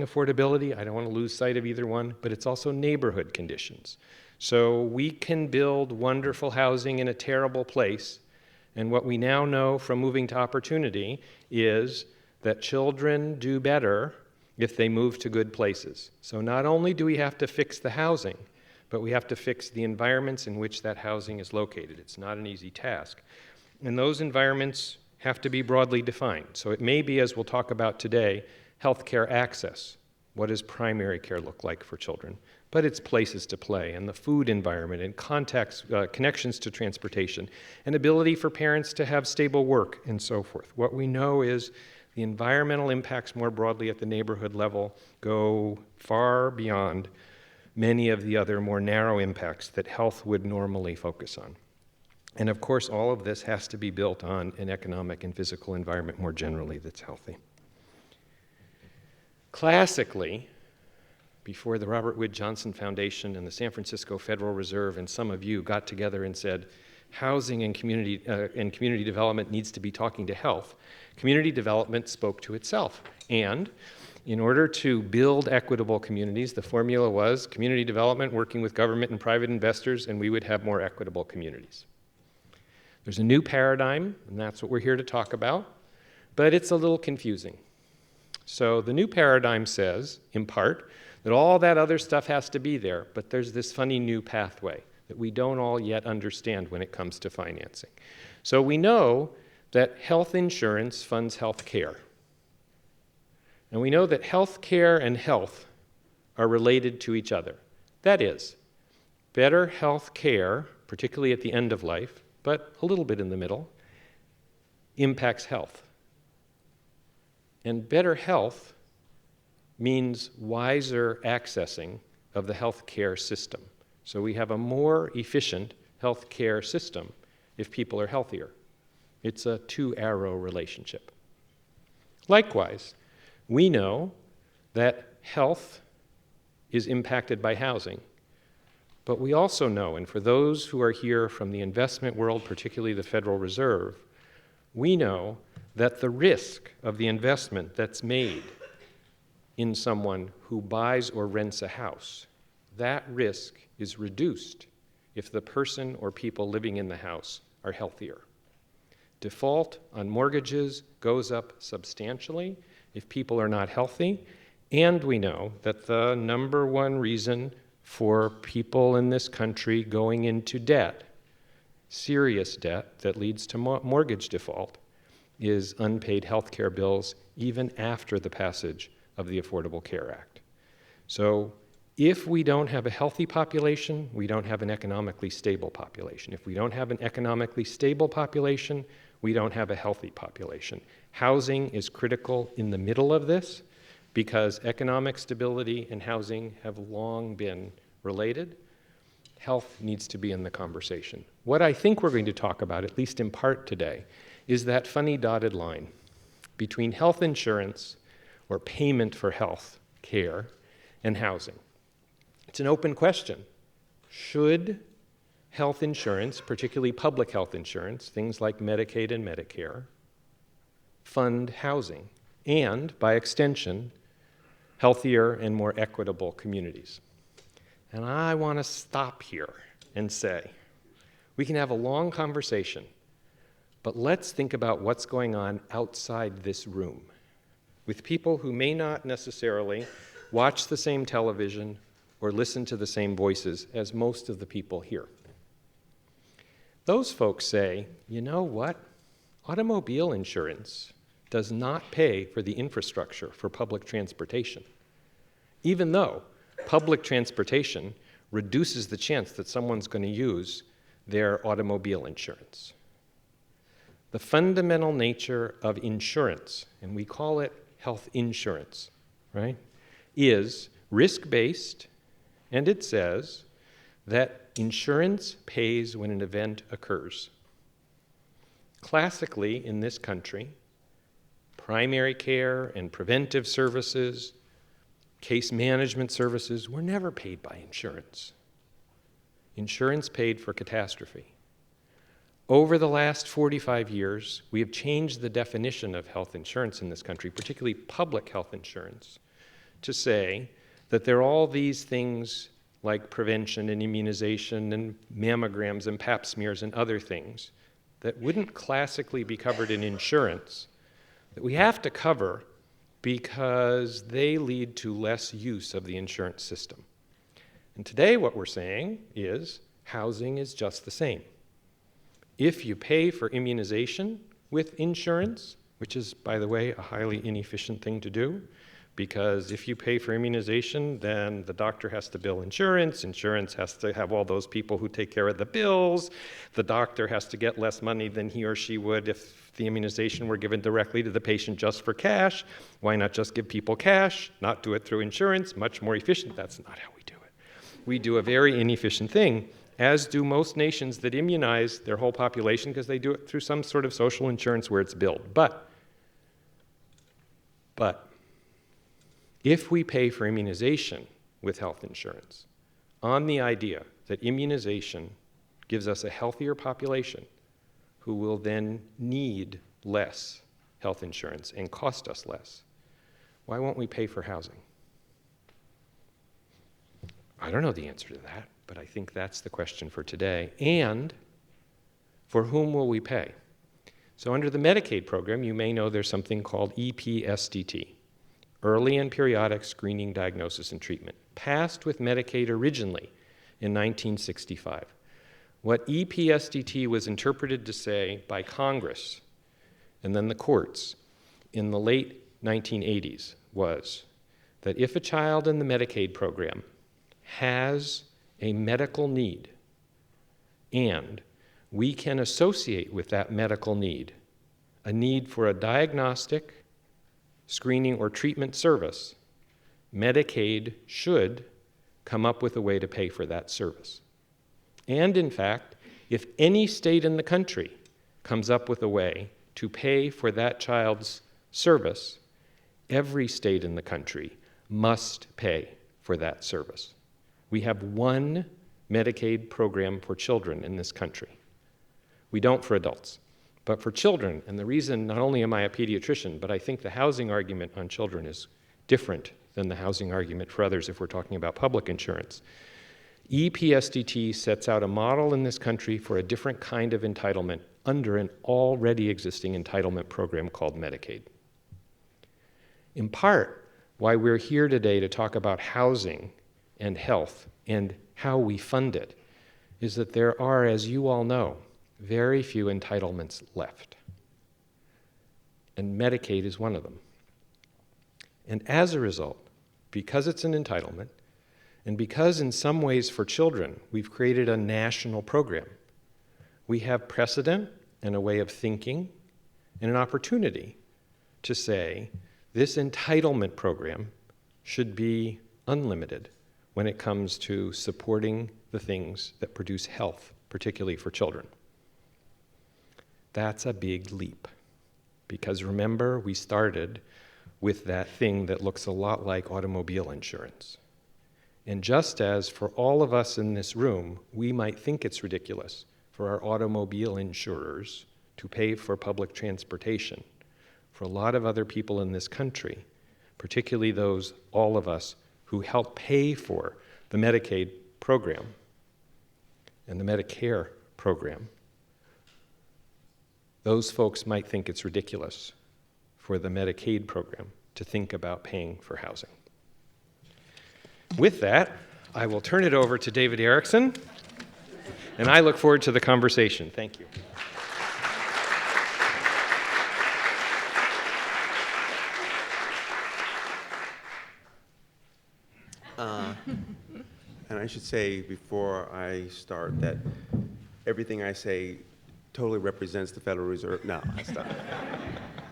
affordability, I don't want to lose sight of either one, but it's also neighborhood conditions. So we can build wonderful housing in a terrible place, and what we now know from Moving to Opportunity is that children do better if they move to good places. So not only do we have to fix the housing, but we have to fix the environments in which that housing is located. It's not an easy task. And those environments have to be broadly defined. So it may be, as we'll talk about today, healthcare access. What does primary care look like for children? But it's places to play, and the food environment, and contacts, connections to transportation, and ability for parents to have stable work, and so forth. What we know is the environmental impacts more broadly at the neighborhood level go far beyond many of the other more narrow impacts that health would normally focus on. And of course, all of this has to be built on an economic and physical environment more generally that's healthy. Classically, before the Robert Wood Johnson Foundation and the San Francisco Federal Reserve and some of you got together and said, housing and community development needs to be talking to health, community development spoke to itself. And in order to build equitable communities, the formula was community development working with government and private investors, and we would have more equitable communities. There's a new paradigm, and that's what we're here to talk about, but it's a little confusing. So the new paradigm says, in part, that all that other stuff has to be there, but there's this funny new pathway that we don't all yet understand when it comes to financing. So we know that health insurance funds health care. And we know that health care and health are related to each other. That is, better health care, particularly at the end of life, but a little bit in the middle, impacts health. And better health means wiser accessing of the healthcare system. So we have a more efficient healthcare system if people are healthier. It's a two-arrow relationship. Likewise, we know that health is impacted by housing, but we also know, and for those who are here from the investment world, particularly the Federal Reserve, we know that the risk of the investment that's made in someone who buys or rents a house, that risk is reduced if the person or people living in the house are healthier. Default on mortgages goes up substantially if people are not healthy, and we know that the number one reason for people in this country going into debt, serious debt that leads to mortgage default, is unpaid health care bills even after the passage of the Affordable Care Act. So if we don't have a healthy population, we don't have an economically stable population. If we don't have an economically stable population, we don't have a healthy population. Housing is critical in the middle of this because economic stability and housing have long been related. Health needs to be in the conversation. What I think we're going to talk about, at least in part today, is that funny dotted line between health insurance or payment for health care and housing. It's an open question. Should health insurance, particularly public health insurance, things like Medicaid and Medicare, fund housing and, by extension, healthier and more equitable communities? And I want to stop here and say, we can have a long conversation, but let's think about what's going on outside this room with people who may not necessarily watch the same television or listen to the same voices as most of the people here. Those folks say, you know what? Automobile insurance does not pay for the infrastructure for public transportation, even though public transportation reduces the chance that someone's going to use their automobile insurance. The fundamental nature of insurance, and we call it health insurance, right, is risk-based, and it says that insurance pays when an event occurs. Classically, in this country, primary care and preventive services, case management services were never paid by insurance. Insurance paid for catastrophe. Over the last 45 years, we have changed the definition of health insurance in this country, particularly public health insurance, to say that there are all these things like prevention and immunization and mammograms and pap smears and other things that wouldn't classically be covered in insurance, that we have to cover because they lead to less use of the insurance system. And today what we're saying is housing is just the same. If you pay for immunization with insurance, which is, by the way, a highly inefficient thing to do, because if you pay for immunization, then the doctor has to bill insurance, insurance has to have all those people who take care of the bills, the doctor has to get less money than he or she would if the immunization were given directly to the patient just for cash. Why not just give people cash, not do it through insurance, much more efficient? That's not how we do it. We do a very inefficient thing, as do most nations that immunize their whole population because they do it through some sort of social insurance where it's billed. But if we pay for immunization with health insurance on the idea that immunization gives us a healthier population who will then need less health insurance and cost us less, why won't we pay for housing? I don't know the answer to that, but I think that's the question for today. And for whom will we pay? So under the Medicaid program, you may know there's something called EPSDT, Early and Periodic Screening, Diagnosis, and Treatment, passed with Medicaid originally in 1965. What EPSDT was interpreted to say by Congress and then the courts in the late 1980s was that if a child in the Medicaid program has a medical need and we can associate with that medical need a need for a diagnostic, screening, or treatment service, Medicaid should come up with a way to pay for that service. And in fact, if any state in the country comes up with a way to pay for that child's service, every state in the country must pay for that service. We have one Medicaid program for children in this country. We don't for adults. But for children, and the reason, not only am I a pediatrician, but I think the housing argument on children is different than the housing argument for others if we're talking about public insurance. EPSDT sets out a model in this country for a different kind of entitlement under an already existing entitlement program called Medicaid. In part, why we're here today to talk about housing and health and how we fund it is that there are, as you all know, very few entitlements left. And Medicaid is one of them. And as a result, because it's an entitlement, and because in some ways for children we've created a national program, we have precedent and a way of thinking and an opportunity to say this entitlement program should be unlimited when it comes to supporting the things that produce health, particularly for children. That's a big leap, because remember, we started with that thing that looks a lot like automobile insurance. And just as for all of us in this room, we might think it's ridiculous for our automobile insurers to pay for public transportation, for a lot of other people in this country, particularly those, all of us, who help pay for the Medicaid program and the Medicare program, those folks might think it's ridiculous for the Medicaid program to think about paying for housing. With that, I will turn it over to David Erickson, and I look forward to the conversation. Thank you. And I should say before I start that everything I say totally represents the Federal Reserve. No, I stop.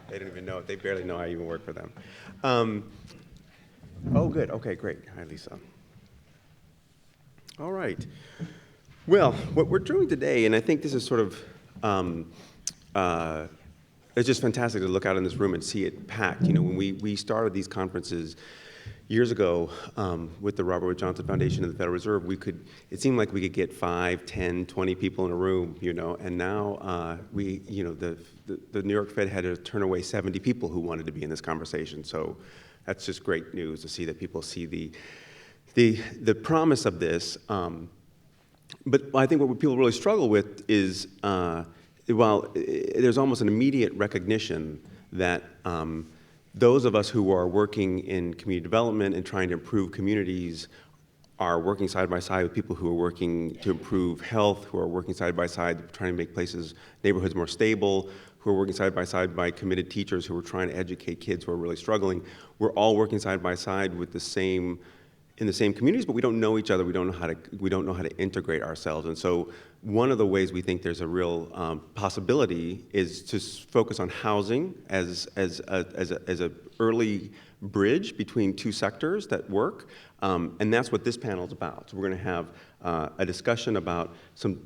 They don't even know. They barely know I even work for them. Oh, good. Okay, great. Hi, Lisa. All right. Well, what we're doing today, and I think this is sort of, it's just fantastic to look out in this room and see it packed. You know, when we started these conferences years ago with the Robert Wood Johnson Foundation and the Federal Reserve, it seemed like we could get 5, 10, 20 people in a room, you know, and now the New York Fed had to turn away 70 people who wanted to be in this conversation. So that's just great news to see that people see the promise of this. But I think what people really struggle with is, there's almost an immediate recognition that those of us who are working in community development and trying to improve communities are working side by side with people who are working to improve health, who are working side by side trying to make neighborhoods more stable, who are working side by committed teachers who are trying to educate kids who are really struggling. We're all working side by side with in the same communities, but we don't know each other. We don't know how to integrate ourselves. And so one of the ways we think there's a real possibility is to focus on housing as a early bridge between two sectors that work. And that's what this panel is about. So we're going to have a discussion about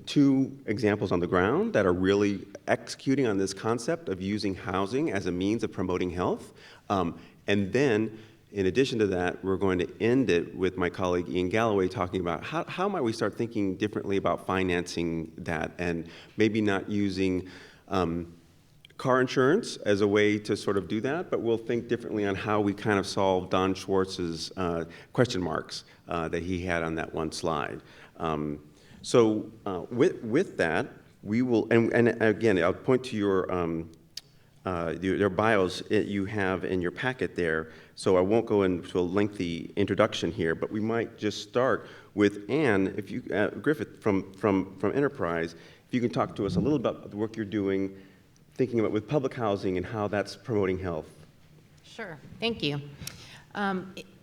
two examples on the ground that are really executing on this concept of using housing as a means of promoting health. And then, in addition to that, we're going to end it with my colleague Ian Galloway talking about how might we start thinking differently about financing that, and maybe not using car insurance as a way to sort of do that, but we'll think differently on how we kind of solve Don Schwartz's question marks that he had on that one slide. So with that, we will, and again, I'll point to your bios you have in your packet there, so I won't go into a lengthy introduction here, but we might just start with Anne, if you, Griffith from Enterprise, if you can talk to us a little about the work you're doing, thinking about with public housing and how that's promoting health. Sure, thank you.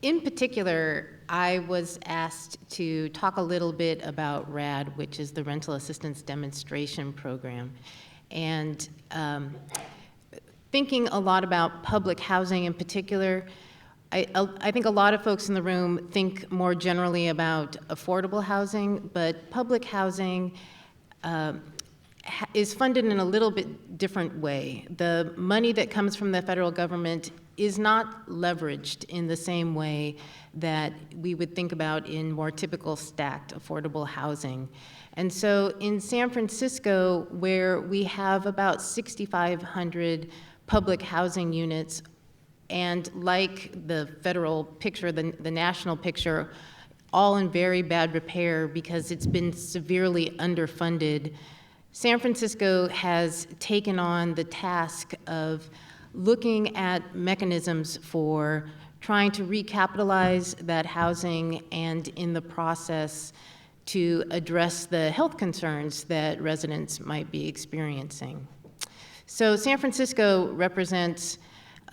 In particular, I was asked to talk a little bit about RAD, which is the Rental Assistance Demonstration Program. And thinking a lot about public housing in particular, I think a lot of folks in the room think more generally about affordable housing, but public housing is funded in a little bit different way. The money that comes from the federal government is not leveraged in the same way that we would think about in more typical stacked affordable housing. And so in San Francisco, where we have about 6,500 public housing units, and like the federal picture, the national picture, all in very bad repair because it's been severely underfunded, San Francisco has taken on the task of looking at mechanisms for trying to recapitalize that housing and in the process to address the health concerns that residents might be experiencing. So San Francisco represents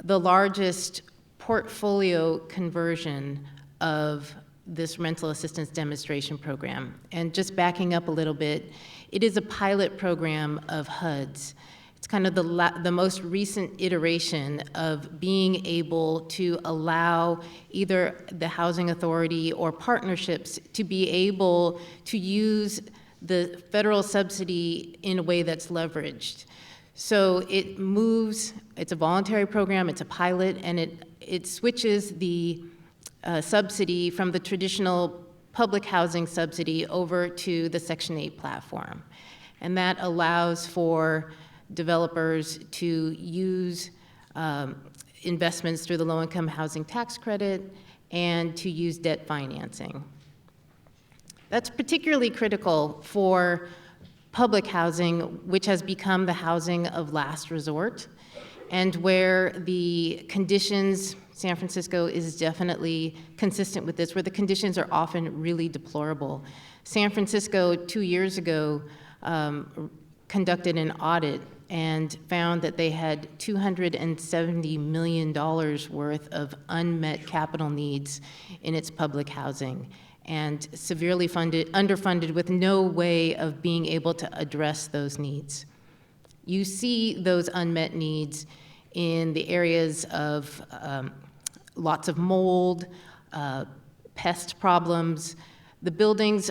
the largest portfolio conversion of this rental assistance demonstration program. And just backing up a little bit, it is a pilot program of HUD's. It's kind of the most recent iteration of being able to allow either the housing authority or partnerships to be able to use the federal subsidy in a way that's leveraged. So it moves, it's a voluntary program, it's a pilot, and it switches the subsidy from the traditional public housing subsidy over to the Section 8 platform. And that allows for developers to use investments through the low-income housing tax credit and to use debt financing. That's particularly critical for public housing, which has become the housing of last resort, and where the conditions, San Francisco is definitely consistent with this, where the conditions are often really deplorable. San Francisco, 2 years ago, conducted an audit and found that they had $270 million worth of unmet capital needs in its public housing, and severely underfunded with no way of being able to address those needs. You see those unmet needs in the areas of lots of mold, pest problems. The buildings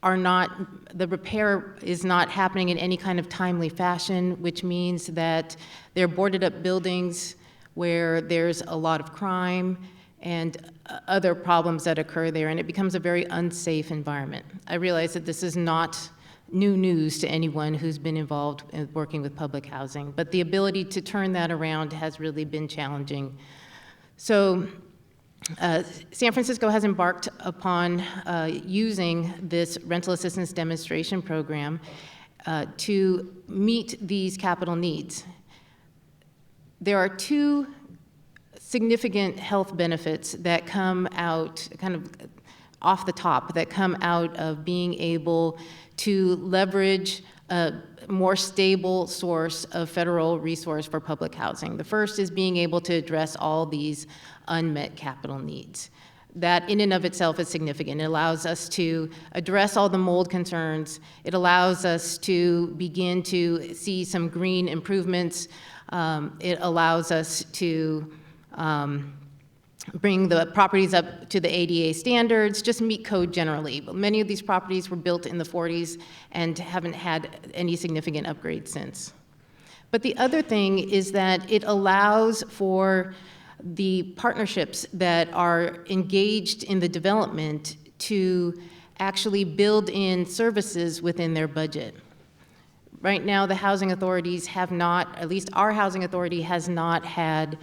are not, the repair is not happening in any kind of timely fashion, which means that they're boarded up buildings where there's a lot of crime and other problems that occur there, and it becomes a very unsafe environment. I realize that this is not new news to anyone who's been involved in working with public housing, but the ability to turn that around has really been challenging. So San Francisco has embarked upon using this rental assistance demonstration program to meet these capital needs. There are two significant health benefits that come out kind of off the top, that come out of being able to leverage a more stable source of federal resource for public housing. The first is being able to address all these unmet capital needs. That in and of itself is significant. It allows us to address all the mold concerns. It allows us to begin to see some green improvements. It allows us to bring the properties up to the ADA standards, just meet code generally. But many of these properties were built in the 40s and haven't had any significant upgrades since. But the other thing is that it allows for the partnerships that are engaged in the development to actually build in services within their budget. Right now, the housing authorities have not, at least our housing authority has not had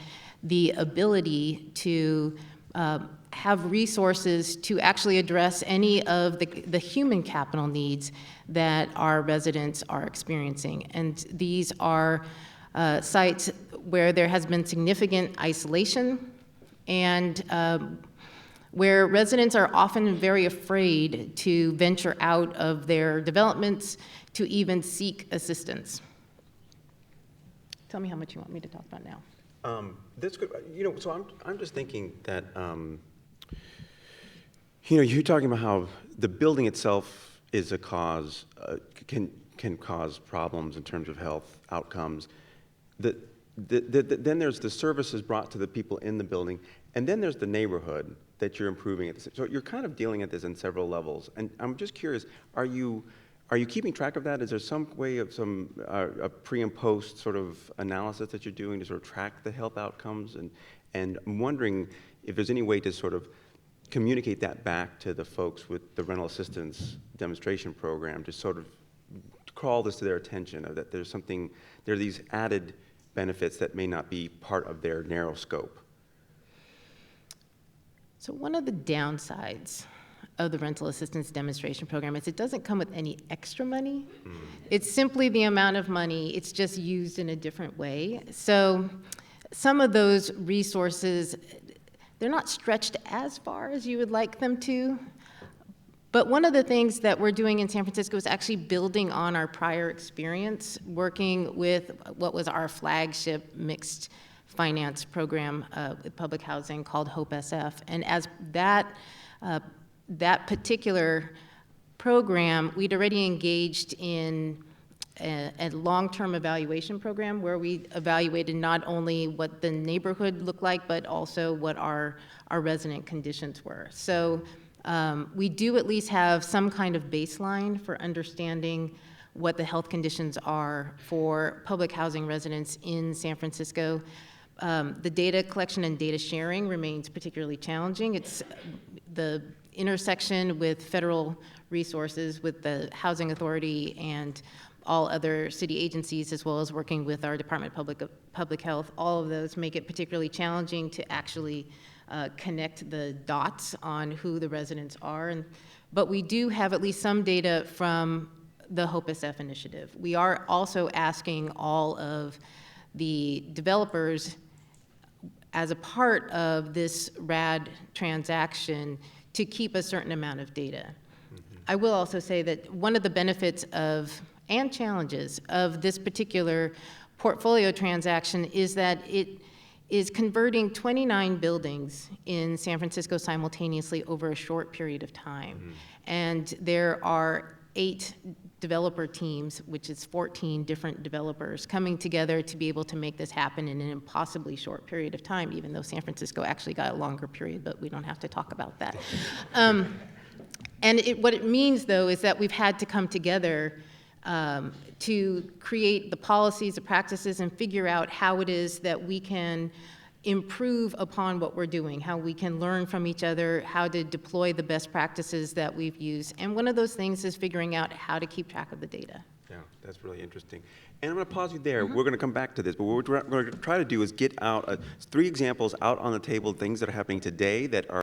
the ability to have resources to actually address any of the human capital needs that our residents are experiencing. And these are sites where there has been significant isolation and where residents are often very afraid to venture out of their developments to even seek assistance. Tell me how much you want me to talk about now. That's good. So I'm just thinking that, you're talking about how the building itself is a cause, can cause problems in terms of health outcomes. Then there's the services brought to the people in the building, and then there's the neighborhood that you're improving. So you're kind of dealing at this in several levels. And I'm just curious, are you keeping track of that? Is there some way of a pre and post sort of analysis that you're doing to sort of track the health outcomes? And I'm wondering if there's any way to sort of communicate that back to the folks with the rental assistance demonstration program to sort of call this to their attention, that there are these added benefits that may not be part of their narrow scope. So one of the downsides of the rental assistance demonstration program is it doesn't come with any extra money. It's simply the amount of money, it's just used in a different way. So some of those resources, they're not stretched as far as you would like them to. But one of the things that we're doing in San Francisco is actually building on our prior experience working with what was our flagship mixed finance program with public housing called HOPE SF. And as that particular program, we'd already engaged in a long-term evaluation program where we evaluated not only what the neighborhood looked like, but also what our resident conditions were. So we do at least have some kind of baseline for understanding what the health conditions are for public housing residents in San Francisco. The data collection and data sharing remains particularly challenging. It's the intersection with federal resources, with the Housing Authority and all other city agencies, as well as working with our Department of Public Health. All of those make it particularly challenging to actually connect the dots on who the residents are. But we do have at least some data from the HOPE SF initiative. We are also asking all of the developers as a part of this RAD transaction to keep a certain amount of data. I will also say that one of the benefits and challenges of this particular portfolio transaction is that it is converting 29 buildings in San Francisco simultaneously over a short period of time. And there are 8 developer teams, which is 14 different developers, coming together to be able to make this happen in an impossibly short period of time, even though San Francisco actually got a longer period, but we don't have to talk about that. And what it means, though, is that we've had to come together to create the policies, the practices, and figure out how it is that we can improve upon what we're doing, how we can learn from each other, how to deploy the best practices that we've used. And one of those things is figuring out how to keep track of the data. Yeah, that's really interesting. And I'm going to pause you there. We're going to come back to this, but what we're going to try to do is get out 3 examples out on the table, things that are happening today that are